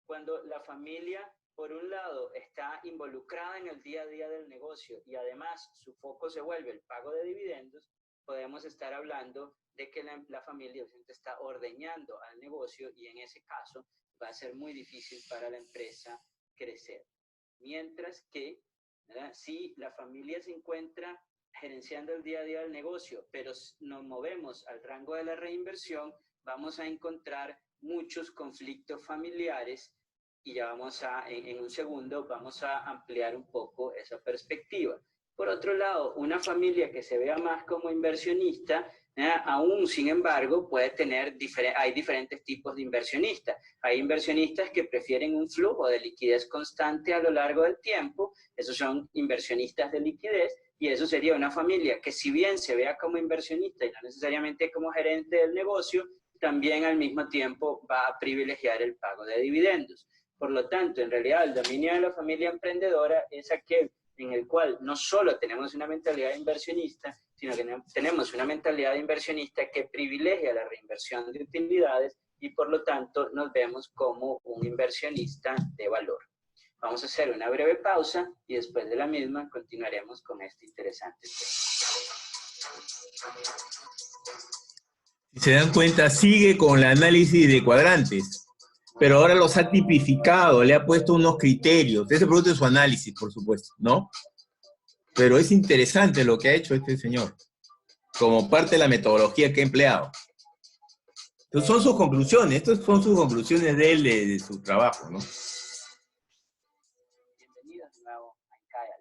Cuando la familia, por un lado, está involucrada en el día a día del negocio y además su foco se vuelve el pago de dividendos, podemos estar hablando de que la familia está ordeñando al negocio y en ese caso va a ser muy difícil para la empresa crecer. Mientras que, ¿verdad? Si la familia se encuentra gerenciando el día a día del negocio, pero nos movemos al rango de la reinversión, vamos a encontrar muchos conflictos familiares y ya vamos a, en un segundo, vamos a ampliar un poco esa perspectiva. Por otro lado, una familia que se vea más como inversionista, aún sin embargo, puede tener hay diferentes tipos de inversionistas. Hay inversionistas que prefieren un flujo de liquidez constante a lo largo del tiempo, esos son inversionistas de liquidez, y eso sería una familia que si bien se vea como inversionista y no necesariamente como gerente del negocio, también al mismo tiempo va a privilegiar el pago de dividendos. Por lo tanto, en realidad, el dominio de la familia emprendedora es aquel en el cual no solo tenemos una mentalidad inversionista, sino que tenemos una mentalidad inversionista que privilegia la reinversión de utilidades y por lo tanto nos vemos como un inversionista de valor. Vamos a hacer una breve pausa y después de la misma continuaremos con este interesante tema. Si se dan cuenta, sigue con el análisis de cuadrantes, pero ahora los ha tipificado, le ha puesto unos criterios. Ese producto es su análisis, por supuesto, ¿no? Pero es interesante lo que ha hecho este señor, como parte de la metodología que ha empleado. Entonces son sus conclusiones, estas son sus conclusiones de él, de su trabajo, ¿no? Bienvenidos de nuevo a Incaya.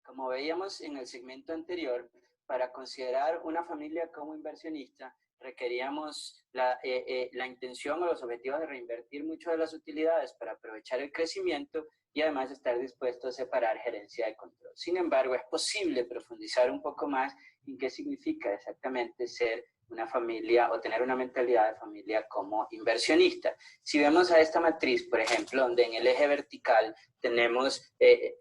Como veíamos en el segmento anterior, para considerar una familia como inversionista, requeríamos la intención o los objetivos de reinvertir mucho de las utilidades para aprovechar el crecimiento y además estar dispuesto a separar gerencia de control. Sin embargo, es posible profundizar un poco más en qué significa exactamente ser una familia o tener una mentalidad de familia como inversionista. Si vemos a esta matriz, por ejemplo, donde en el eje vertical tenemos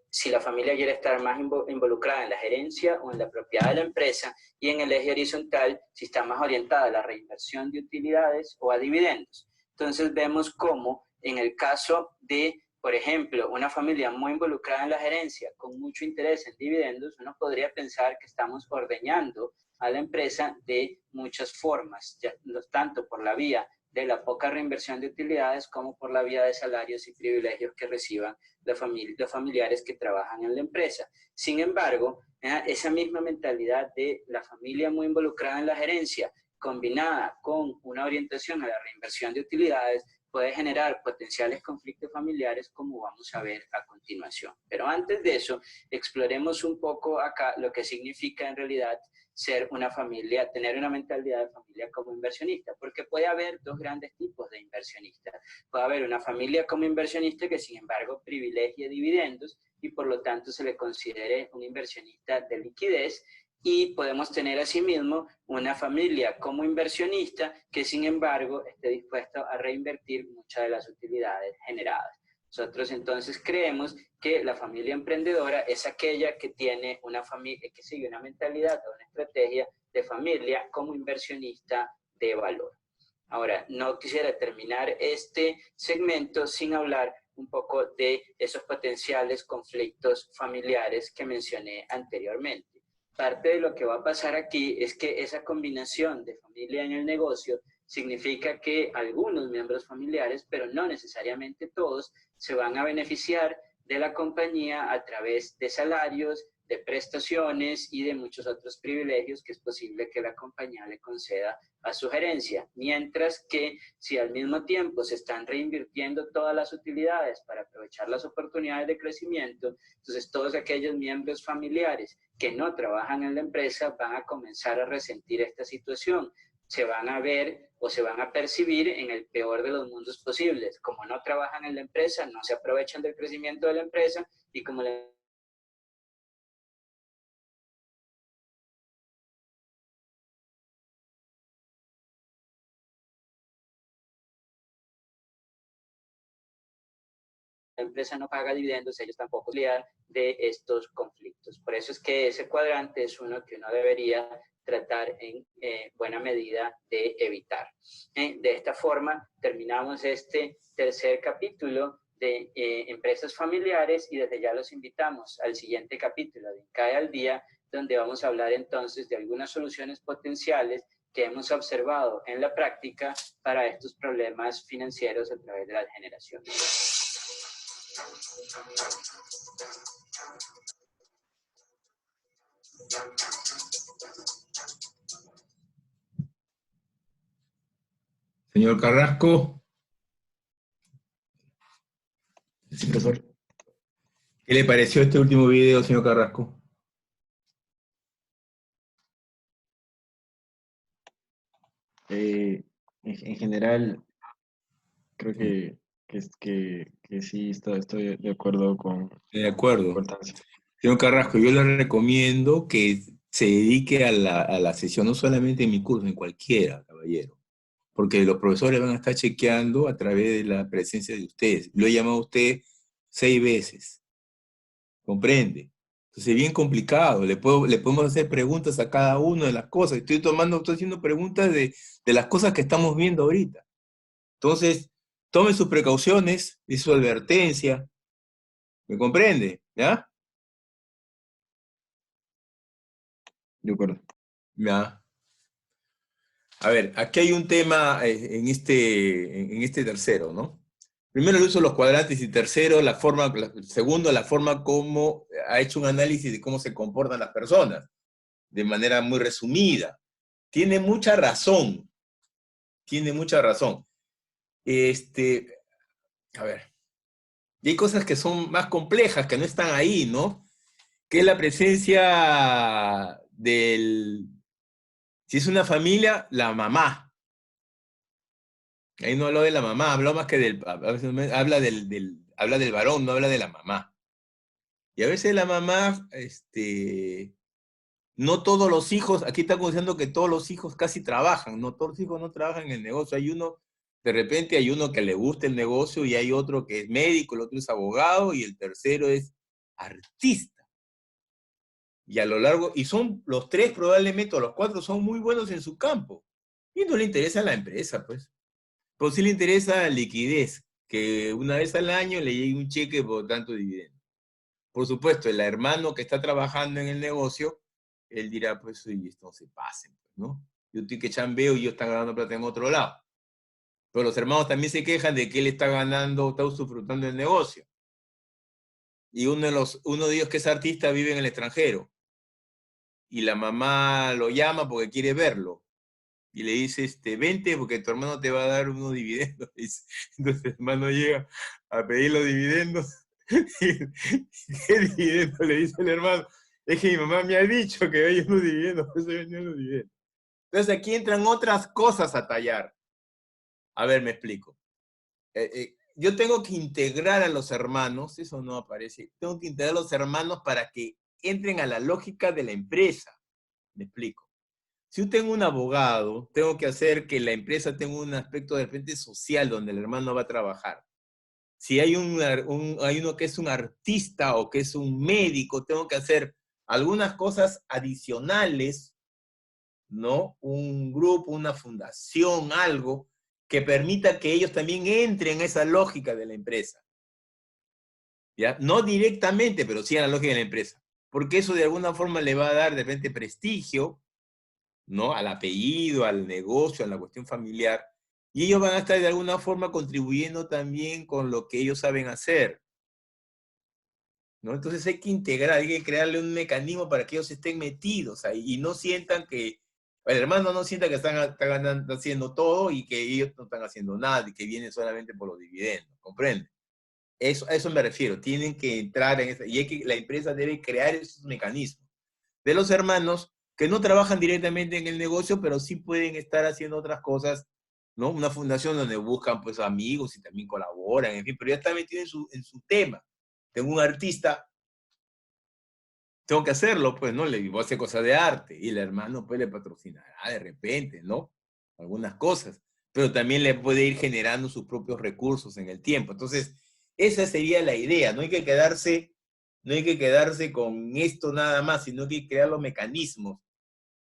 si la familia quiere estar más involucrada en la gerencia o en la propiedad de la empresa, y en el eje horizontal si está más orientada a la reinversión de utilidades o a dividendos. Entonces vemos cómo en el caso de, por ejemplo, una familia muy involucrada en la gerencia, con mucho interés en dividendos, uno podría pensar que estamos ordeñando a la empresa de muchas formas, ya, tanto por la vía de la poca reinversión de utilidades como por la vía de salarios y privilegios que reciban los familiares que trabajan en la empresa. Sin embargo, esa misma mentalidad de la familia muy involucrada en la gerencia, combinada con una orientación a la reinversión de utilidades, puede generar potenciales conflictos familiares, como vamos a ver a continuación. Pero antes de eso, exploremos un poco acá lo que significa en realidad ser una familia, tener una mentalidad de familia como inversionista, porque puede haber dos grandes tipos de inversionistas. Puede haber una familia como inversionista que sin embargo privilegie dividendos y por lo tanto se le considere un inversionista de liquidez, y podemos tener asimismo una familia como inversionista que sin embargo esté dispuesto a reinvertir muchas de las utilidades generadas. Nosotros entonces creemos que la familia emprendedora es aquella que tiene una familia, que sigue una mentalidad o una estrategia de familia como inversionista de valor. Ahora, no quisiera terminar este segmento sin hablar un poco de esos potenciales conflictos familiares que mencioné anteriormente. Parte de lo que va a pasar aquí es que esa combinación de familia en el negocio significa que algunos miembros familiares, pero no necesariamente todos, se van a beneficiar de la compañía a través de salarios, de prestaciones y de muchos otros privilegios que es posible que la compañía le conceda a su gerencia. Mientras que si al mismo tiempo se están reinvirtiendo todas las utilidades para aprovechar las oportunidades de crecimiento, entonces todos aquellos miembros familiares que no trabajan en la empresa van a comenzar a resentir esta situación. Se van a ver o se van a percibir en el peor de los mundos posibles. Como no trabajan en la empresa, no se aprovechan del crecimiento de la empresa y como la empresa no paga dividendos, ellos tampoco lidian de estos conflictos. Por eso es que ese cuadrante es uno que uno debería tratar en buena medida de evitar. De esta forma terminamos este tercer capítulo de empresas familiares y desde ya los invitamos al siguiente capítulo de CAE al Día, donde vamos a hablar entonces de algunas soluciones potenciales que hemos observado en la práctica para estos problemas financieros a través de las generaciones. Señor Carrasco. Sí, profesor. ¿Qué le pareció este último video, señor Carrasco? En general, creo que sí estoy de acuerdo con De la acuerdo. importancia. Señor Carrasco, yo le recomiendo que se dedique a la sesión, no solamente en mi curso, en cualquiera, caballero. Porque los profesores van a estar chequeando a través de la presencia de ustedes. Lo he llamado a usted 6 veces. ¿Comprende? Entonces es bien complicado. Le podemos hacer preguntas a cada una de las cosas. Estoy haciendo preguntas de las cosas que estamos viendo ahorita. Entonces, tome sus precauciones y su advertencia. ¿Me comprende? ¿Ya? De acuerdo. Ya. A ver, aquí hay un tema en este tercero, ¿no? Primero el uso de los cuadrantes y tercero, segundo, la forma como ha hecho un análisis de cómo se comportan las personas, de manera muy resumida. Tiene mucha razón. Tiene mucha razón. A ver. Y hay cosas que son más complejas, que no están ahí, ¿no? Que es la presencia si es una familia, la mamá. Ahí no habló de la mamá, habló más que habla del varón, no habla de la mamá. Y a veces la mamá, no todos los hijos, aquí está diciendo que todos los hijos casi trabajan, no todos los hijos no trabajan en el negocio. De repente hay uno que le gusta el negocio y hay otro que es médico, el otro es abogado y el tercero es artista. Y son los 3 probablemente, o los 4 son muy buenos en su campo. Y no le interesa a la empresa, pues. Pero sí le interesa liquidez, que una vez al año le llegue un cheque por tanto dividendo. Por supuesto, el hermano que está trabajando en el negocio, él dirá, pues, oye, esto no se pasen, ¿no? Yo estoy que chambeo y yo estoy ganando plata en otro lado. Pero los hermanos también se quejan de que él está usufructando el negocio. Y uno de ellos que es artista vive en el extranjero. Y la mamá lo llama porque quiere verlo. Y le dice, vente porque tu hermano te va a dar unos dividendos. Entonces el hermano llega a pedir los dividendos. ¿Qué dividendos? Le dice el hermano. Es que mi mamá me ha dicho que hay unos dividendos, por eso venía los dividendos. Entonces aquí entran otras cosas a tallar. A ver, me explico. Yo tengo que integrar a los hermanos, eso no aparece, tengo que integrar a los hermanos para que entren a la lógica de la empresa. Me explico. Si yo tengo un abogado, tengo que hacer que la empresa tenga un aspecto de repente social donde el hermano va a trabajar. Si hay uno que es un artista o que es un médico, tengo que hacer algunas cosas adicionales, ¿no? Un grupo, una fundación, algo que permita que ellos también entren en esa lógica de la empresa. ¿ya? No directamente, pero sí a la lógica de la empresa. Porque eso de alguna forma le va a dar de repente prestigio, ¿no? Al apellido, al negocio, a la cuestión familiar. Y ellos van a estar de alguna forma contribuyendo también con lo que ellos saben hacer, ¿no? Entonces hay que integrar, hay que crearle un mecanismo para que ellos estén metidos ahí y no sientan que, el hermano no sienta que están haciendo todo y que ellos no están haciendo nada y que vienen solamente por los dividendos, ¿comprende? A eso me refiero, tienen que entrar en esa, y la empresa debe crear esos mecanismos de los hermanos que no trabajan directamente en el negocio, pero sí pueden estar haciendo otras cosas, ¿no? Una fundación donde buscan pues amigos y también colaboran, en fin, pero ya está metido en su tema. Tengo un artista, tengo que hacerlo, pues, ¿no? Le voy a hacer cosas de arte, y el hermano pues le patrocinará de repente, ¿no? Algunas cosas, pero también le puede ir generando sus propios recursos en el tiempo. Entonces, esa sería la idea, no hay que quedarse con esto nada más, sino que hay que crear los mecanismos,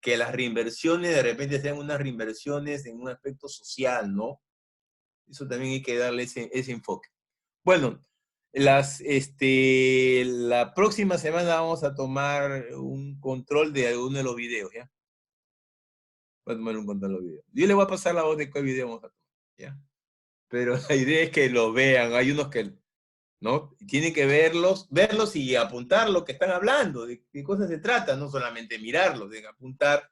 que las reinversiones de repente sean unas reinversiones en un aspecto social, ¿no? Eso también hay que darle ese enfoque. Bueno, la próxima semana vamos a tomar un control de alguno de los videos, ¿ya? Voy a tomar un control de los videos. Yo le voy a pasar la voz de qué video vamos a tomar, ¿ya? Pero la idea es que lo vean. Hay unos que, ¿no? Tienen que verlos y apuntar lo que están hablando, de qué cosas se trata, no solamente mirarlos, de apuntar,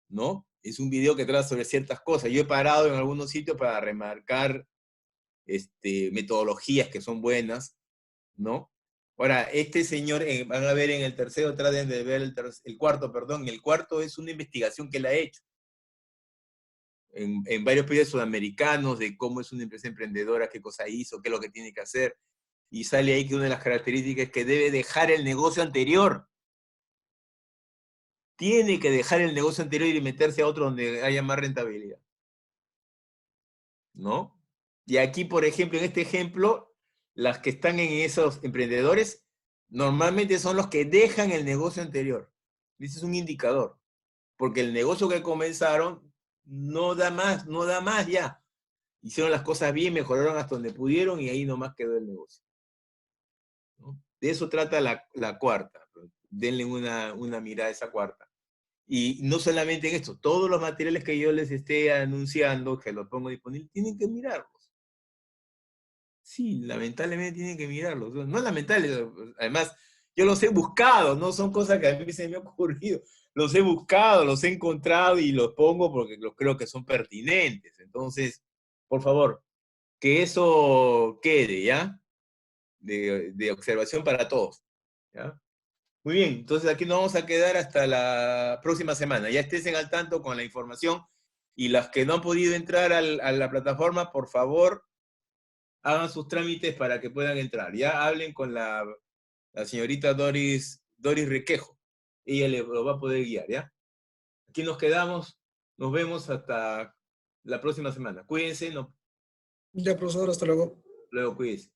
¿no? Es un video que trata sobre ciertas cosas. Yo he parado en algunos sitios para remarcar metodologías que son buenas, ¿no? Ahora, este señor, van a ver en el tercero, traten de ver el cuarto, perdón, el cuarto es una investigación que él ha hecho en varios países sudamericanos de cómo es una empresa emprendedora, qué cosa hizo, qué es lo que tiene que hacer, y sale ahí que una de las características es que debe dejar el negocio anterior. Tiene que dejar el negocio anterior y meterse a otro donde haya más rentabilidad, ¿no? Y aquí, por ejemplo, en este ejemplo, las que están en esos emprendedores, normalmente son los que dejan el negocio anterior. Ese es un indicador, porque el negocio que comenzaron no da más ya. Hicieron las cosas bien, mejoraron hasta donde pudieron y ahí nomás quedó el negocio, ¿no? De eso trata la cuarta. Denle una mirada a esa cuarta. Y no solamente en esto, todos los materiales que yo les esté anunciando, que los pongo disponibles, tienen que mirarlos. Sí, lamentablemente tienen que mirarlos. No es lamentable, además, yo los he buscado, no son cosas que a mí se me ha ocurrido. Los he buscado, los he encontrado y los pongo porque los creo que son pertinentes. Entonces, por favor, que eso quede, ¿ya? De observación para todos, ¿ya? Muy bien, entonces aquí nos vamos a quedar hasta la próxima semana. Ya estén al tanto con la información y las que no han podido entrar a la plataforma, por favor, hagan sus trámites para que puedan entrar. Ya hablen con la señorita Doris Requejo. Ella lo va a poder guiar, ¿ya? Aquí nos quedamos. Nos vemos hasta la próxima semana. Cuídense. Ya, profesor, hasta luego. Luego cuídense.